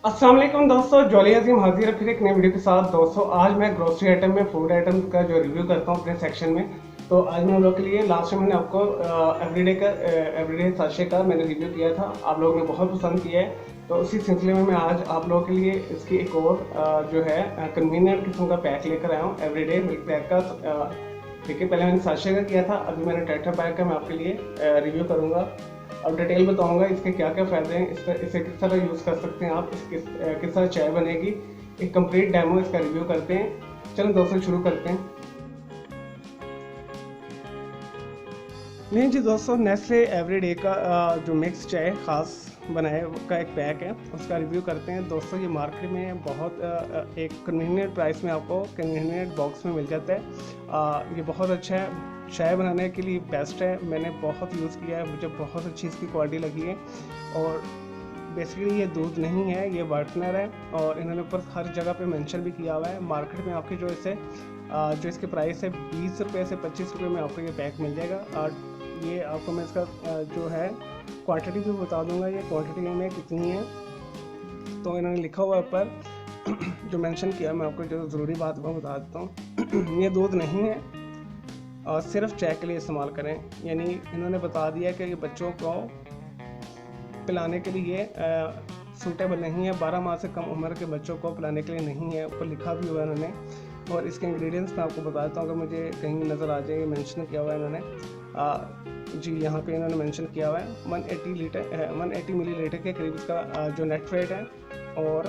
अस्सलाम वालेकुम दोस्तों, जॉली अजीम हाजिर है फिर एक नई वीडियो के साथ। दोस्तों आज मैं ग्रोसरी आइटम में फूड आइटम का जो रिव्यू करता हूँ अपने सेक्शन में। तो आज मैं आप लोग के लिए लास्ट टाइम मैंने आपको एवरीडे साशे का मैंने रिव्यू किया था, आप लोगों ने बहुत पसंद किया है। तो उसी सिलसिले में मैं आज आप लोगों के लिए इसकी एक और जो है कन्वीनियंट किस्म का पैक लेकर आया हूँ, एवरीडे मिल्क पैक का। ठीक है, पहले मैंने साशे का किया था, अभी मैंने टेट्रा पैक का मैं आपके लिए रिव्यू करूँगा। अब डिटेल बताऊंगा इसके क्या क्या फ़ायदे हैं, इसे किस तरह यूज़ कर सकते हैं आप, किस तरह चाय बनेगी। एक कंप्लीट डेमो इसका रिव्यू करते हैं। चलो दोस्तों शुरू करते हैं। नहीं जी दोस्तों, नेस्ले एवरीडे का जो मिक्स चाय ख़ास बनाए का एक पैक है, उसका रिव्यू करते हैं। दोस्तों ये मार्केट में बहुत एक कन्वीनियंट प्राइस में आपको कन्वीनियंट बॉक्स में मिल जाता है। ये बहुत अच्छा है, चाय बनाने के लिए बेस्ट है। मैंने बहुत यूज़ किया है, मुझे बहुत अच्छी इसकी क्वालिटी लगी है। और बेसिकली ये दूध नहीं है, ये वाइटनर है। और इन्होंने ऊपर हर जगह पे मेंशन भी किया हुआ है। मार्केट में आपके जो इसके प्राइस है 20 रुपये से 25 रुपये में आपको ये पैक मिल जाएगा। और ये आपको मैं इसका जो है क्वांटिटी भी बता दूंगा, ये क्वांटिटी में कितनी है। तो इन्होंने लिखा हुआ ऊपर जो मेंशन किया, मैं आपको जो ज़रूरी बात मैं बता देता हूँ। ये दूध नहीं है और सिर्फ चाय के लिए इस्तेमाल करें। यानी इन्होंने बता दिया कि ये बच्चों को पिलाने के लिए सूटेबल नहीं है, 12 माह से कम उम्र के बच्चों को पिलाने के लिए नहीं है, ऊपर लिखा भी हुआ है इन्होंने। और इसके इंग्रेडिएंट्स मैं आपको बता देता हूँ, अगर मुझे कहीं नज़र आ जाए, मेंशन किया हुआ है इन्होंने। जी यहाँ पे इन्होंने मेंशन किया हुआ है 180 मिलीलीटर के करीब इसका जो नेट वेट है। और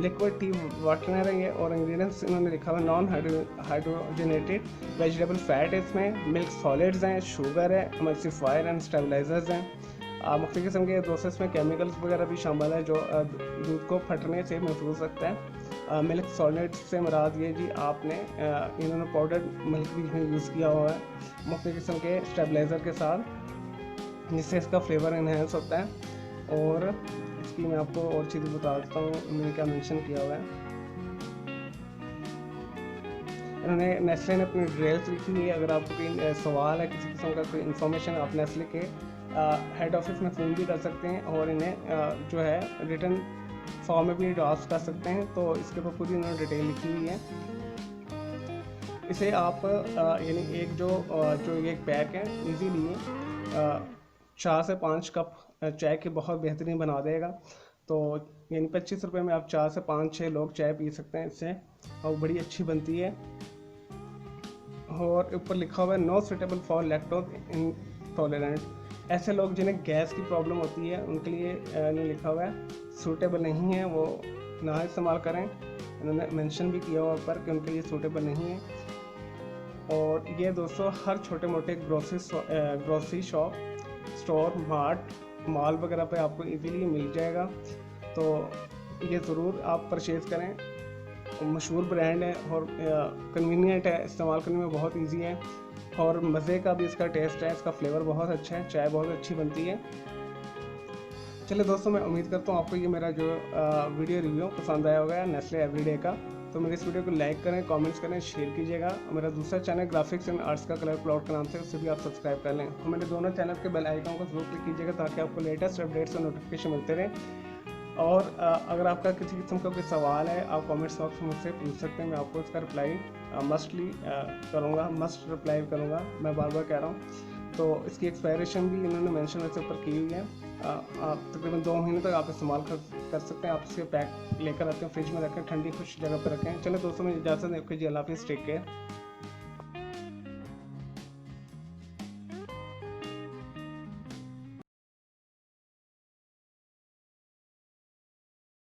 लिक्विड टी वाटनर है ये। और इंग्रेडिएंट्स इन्होंने लिखा हुआ है नॉन हाइड्रोजनेटेड वेजिटेबल फैट है इसमें, मिल्क सॉलिड्स हैं, शुगर है, एमल्सिफायर एंड स्टेबलाइजर्स हैं। मुख्तलिफ किस्म के दोस्तों इसमें केमिकल्स वगैरह भी शामिल है जो दूध को फटने से महफूज रखता है। मिल्क सॉलिड्स से मुराद ये जी आपने इन्होंने पाउडर मिल्क भी इसमें यूज़ किया हुआ है मुख्तलिफ किस्म के स्टेबलाइज़र के साथ, जिससे इसका फ्लेवर इन्हेंस होता है। और इसकी मैं आपको और चीज़ें बता देता हूँ, मैंने क्या मेंशन किया हुआ है। इन्होंने नेस्ले ने अपनी डिटेल्स लिखी हुई है। अगर आपको कोई सवाल है, किसी किस्म का कोई इन्फॉर्मेशन, आप नेस्ले के हेड ऑफिस में फ़ोन भी कर सकते हैं और इन्हें जो है रिटर्न फॉर्म में भी ड्राफ्ट कर सकते हैं। तो इसके ऊपर पूरी इन्होंने डिटेल लिखी हुई है। इसे आप यानी ये एक पैक है, इजीली 4 से 5 कप चाय के बहुत बेहतरीन बना देगा। तो यानी 25 रुपये में आप 4 से 5-6 लोग चाय पी सकते हैं इससे, और बड़ी अच्छी बनती है। और ऊपर लिखा हुआ है no suitable for lactose intolerant, ऐसे लोग जिन्हें गैस की प्रॉब्लम होती है उनके लिए इन्होंने लिखा हुआ है सूटेबल नहीं है, वो ना इस्तेमाल करें। इन्होंने मेंशन भी किया हुआ पर कि उनके लिए सूटेबल नहीं है। और ये दोस्तों हर छोटे मोटे ग्रोसरी शॉप, स्टोर, मॉल वगैरह पे आपको इजीली मिल जाएगा। तो ये ज़रूर आप परचेज़ करें। मशहूर ब्रांड है और कन्वीनियंट है, इस्तेमाल करने में बहुत इजी है। और मज़े का भी इसका टेस्ट है, इसका फ्लेवर बहुत अच्छा है, चाय बहुत अच्छी बनती है। चलिए दोस्तों, मैं उम्मीद करता हूँ आपको ये मेरा जो वीडियो रिव्यू पसंद आया होगा नेस्ले एवरीडे का। तो मेरे इस वीडियो को लाइक करें, कमेंट्स करें, शेयर कीजिएगा। मेरा दूसरा चैनल ग्राफिक्स एंड आर्ट्स का कलर प्लॉट के नाम से, उससे भी आप सब्सक्राइब कर लें। और मेरे दोनों चैनल के बेल आइकन को जरूर क्लिक कीजिएगा ताकि आपको लेटेस्ट अपडेट्स और नोटिफिकेशन मिलते रहें। और अगर आपका किसी किस्म का कोई सवाल है, आप कमेंट्स बॉक्स में मुझसे पूछ सकते हैं, मैं आपको इसका रिप्लाई मस्ट रिप्लाई करूँगा, मैं बार बार कह रहा हूँ। तो इसकी एक्सपायरेशन भी इन्होंने मेंशन वैसे ऊपर की हुई है। आप तकरीबन 2 महीने तक आप इस्तेमाल कर सकते हैं। आप इसके पैक लेकर आते हैं, फ्रिज में रखें, ठंडी खुश जगह पर रखें। चलो दोस्तों, मैं इजाज़त दीजिए, अल्लाह हाफ़िज़, टेक केयर।